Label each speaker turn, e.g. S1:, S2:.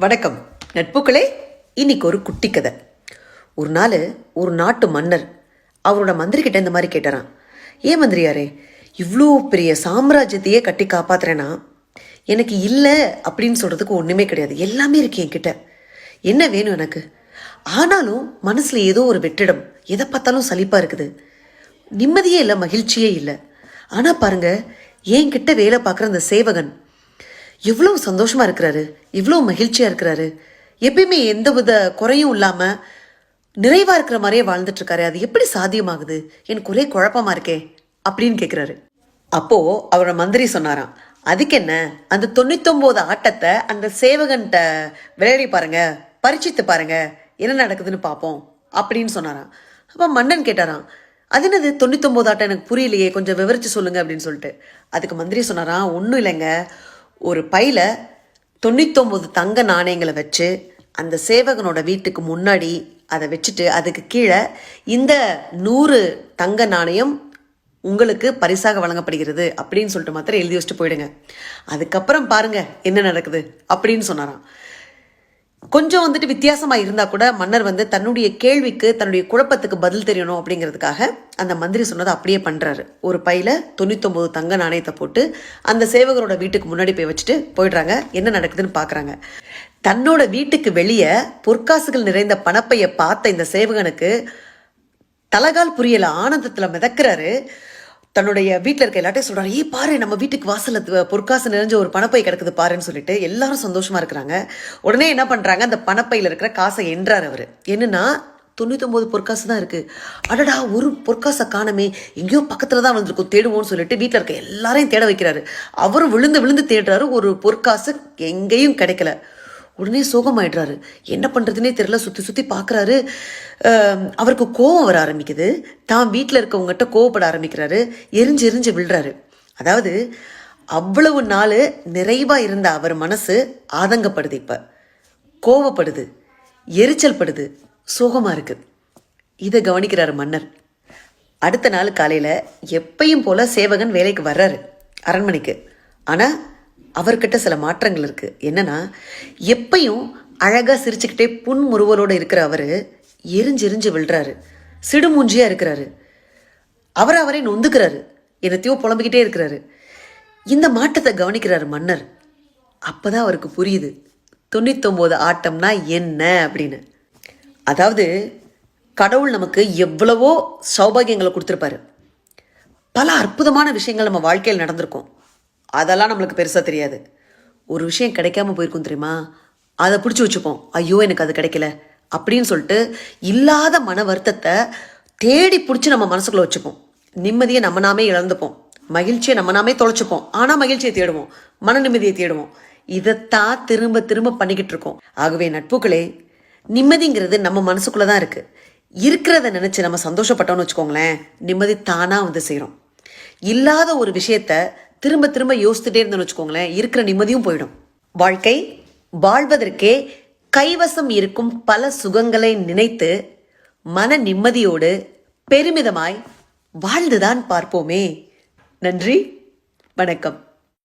S1: வணக்கம் நட்புகளே. இன்னைக்கு ஒரு குட்டி கதை. ஒரு நாள் ஒரு நாட்டு மன்னர் அவரோட மந்திரி கிட்ட இந்த மாதிரி கேட்டாராம். ஏன் மந்திரியாரே, இவ்வளோ பெரிய சாம்ராஜ்யத்தையே கட்டி காப்பாத்துறேன்னா எனக்கு இல்லை அப்படின்னு சொல்றதுக்கு ஒன்றுமே கிடையாது, எல்லாமே இருக்கு என்கிட்ட, என்ன வேணும் எனக்கு? ஆனாலும் மனசுல ஏதோ ஒரு வெற்றிடம், எதை பார்த்தாலும் சலிப்பா இருக்குது, நிம்மதியே இல்லை, மகிழ்ச்சியே இல்லை. ஆனா பாருங்க, என்கிட்ட வேலை பார்க்குற அந்த சேவகன் எவ்வளவு சந்தோஷமா இருக்கிறாரு, இவ்வளவு மகிழ்ச்சியா இருக்கிறாரு, எப்பயுமே எந்த வித குறையும் இல்லாம நிறைவா இருக்கிற மாதிரியே வாழ்ந்துட்டு இருக்காரு. அது எப்படி சாத்தியமாகுது? எனக்கு ஒரே குழப்பமா இருக்கே அப்படின்னு கேட்கிறாரு. அப்போ அவரோட மந்திரி சொன்னாராம், அதுக்கு என்ன, அந்த 99 ஆட்டத்தை அந்த சேவகன்ட்ட விளையாடி பாருங்க, பரிச்சித்து பாருங்க, என்ன நடக்குதுன்னு பார்ப்போம் அப்படின்னு சொன்னாராம். அப்ப மன்னன் கேட்டாராம், அது என்னது 99 ஆட்டம், எனக்கு புரியலையே, கொஞ்சம் விவரிச்சு சொல்லுங்க அப்படின்னு சொல்லிட்டு. அதுக்கு மந்திரி சொன்னாராம், ஒன்றும் இல்லைங்க, ஒரு பையில 99 தங்க நாணயங்களை வச்சு அந்த சேவகனோட வீட்டுக்கு முன்னாடி அதை வச்சுட்டு அதுக்கு கீழே இந்த 100 தங்க நாணயம் உங்களுக்கு பரிசாக வழங்கப்படுகிறது அப்படின்னு சொல்லிட்டு மாத்திரம் எழுதி வச்சுட்டு போயிடுங்க, அதுக்கப்புறம் பாருங்க என்ன நடக்குது அப்படின்னு சொன்னாராம். கொஞ்சம் வித்தியாசமா இருந்தா கூட மன்னர் தன்னுடைய கேள்விக்கு, தன்னுடைய குழப்பத்துக்கு பதில் தெரியணும் அப்படிங்கிறதுக்காக அந்த மந்திரி சொன்னதை அப்படியே பண்றாரு. ஒரு பையில 99 தங்க நாணயத்தை போட்டு அந்த சேவகரோட வீட்டுக்கு முன்னாடி போய் வச்சுட்டு போயிடுறாங்க. என்ன நடக்குதுன்னு பாக்குறாங்க. தன்னோட வீட்டுக்கு வெளியே பொற்காசுகள் நிறைந்த பணப்பைய பார்த்த இந்த சேவகனுக்கு தலகால் புரியல, ஆனந்தத்துல மிதக்கிறாரு. தன்னுடைய வீட்டில் இருக்க எல்லாத்தையும் சொல்றாரு, ஏய் பாரு, நம்ம வீட்டுக்கு வாசல்ல பொற்காசு நிறைஞ்ச ஒரு பணப்பை கிடக்குது பாருன்னு சொல்லிட்டு எல்லாரும் சந்தோஷமா இருக்கிறாங்க. உடனே என்ன பண்றாங்க, அந்த பணப்பையில இருக்கிற காசை எண்றாரு அவரு. என்னன்னா 99 பொற்காசு தான் இருக்கு. அடடா, ஒரு பொற்காசை காணமே, எங்கேயோ பக்கத்துல தான் வந்திருக்கும், தேடுவோம்னு சொல்லிட்டு வீட்டில் இருக்க எல்லாரையும் தேட வைக்கிறாரு. அவரும் விழுந்து விழுந்து தேடுறாரு, ஒரு பொற்காசு எங்கேயும் கிடைக்கல. உடனே சோகமாயிடுறாரு, என்ன பண்றதுன்னே தெரியல, சுத்தி சுத்தி பாக்குறாரு. அவருக்கு கோபம் வர ஆரம்பிக்குது, தான் வீட்டில் இருக்கவங்ககிட்ட கோவப்பட ஆரம்பிக்கிறாரு, எரிஞ்சு எரிஞ்சு விழுறாரு. அதாவது அவ்வளவு நாள் நிறைவா இருந்த அவர் மனசு ஆதங்கப்படுது, இப்ப கோவப்படுது, எரிச்சல் படுது, சோகமா இருக்கு. இதை கவனிக்கிறாரு மன்னர். அடுத்த நாள் காலையில எப்பயும் போல சேவகன் வேலைக்கு வர்றாரு அரண்மனைக்கு. ஆனா அவர்கிட்ட சில மாற்றங்கள் இருக்கு. என்னன்னா, எப்பயும் அழகா சிரிச்சுக்கிட்டே புன்முறுவலோட இருக்கிற அவரு எரிஞ்செரிஞ்சு விழுறாரு, சிடுமூஞ்சியா இருக்கிறாரு, அவரை நொந்துக்கிறாரு, என்னத்தையோ புலம்பிக்கிட்டே இருக்கிறாரு. இந்த மாற்றத்தை கவனிக்கிறாரு மன்னர். அப்பதான் அவருக்கு புரியுது 99 ஆட்டம்னா என்ன அப்படின்னு. அதாவது கடவுள் நமக்கு எவ்வளவோ சௌபாகியங்களை கொடுத்துருப்பாரு, பல அற்புதமான விஷயங்கள் நம்ம வாழ்க்கையில் நடந்திருக்கும், அதெல்லாம் நம்மளுக்கு பெருசாக தெரியாது. ஒரு விஷயம் கிடைக்காம போயிருக்கும் தெரியுமா, அதை பிடிச்சி வச்சுப்போம், ஐயோ எனக்கு அது கிடைக்கல அப்படின்னு சொல்லிட்டு இல்லாத மன வருத்தத்தை தேடி பிடிச்சி நம்ம மனசுக்குள்ள வச்சுப்போம். நிம்மதியை நம்ம நாமே இழந்துப்போம், மகிழ்ச்சியை நம்ம நாமே தொலைச்சுப்போம். ஆனால் மகிழ்ச்சியை தேடுவோம், மன நிம்மதியை தேடுவோம். இதைத்தான் திரும்ப திரும்ப பண்ணிக்கிட்டு இருக்கோம். ஆகவே நட்புகளே, நிம்மதிங்கிறது நம்ம மனசுக்குள்ள தான் இருக்கு. இருக்கிறத நினைச்சு நம்ம சந்தோஷப்பட்டோம்னு வச்சுக்கோங்களேன், நிம்மதி தானா சேரும். இல்லாத ஒரு விஷயத்த திரும்ப திரும்ப யோசிச்சுட்டே இருந்தோம்னு வச்சுக்கோங்களேன், இருக்கிற நிம்மதியும் போயிடும். வாழ்க்கை வாழ்வதற்கே கைவசம் இருக்கும் பல சுகங்களை நினைத்து மன நிம்மதியோடு பெருமிதமாய் வாழ்ந்துதான் பார்ப்போமே. நன்றி, வணக்கம்.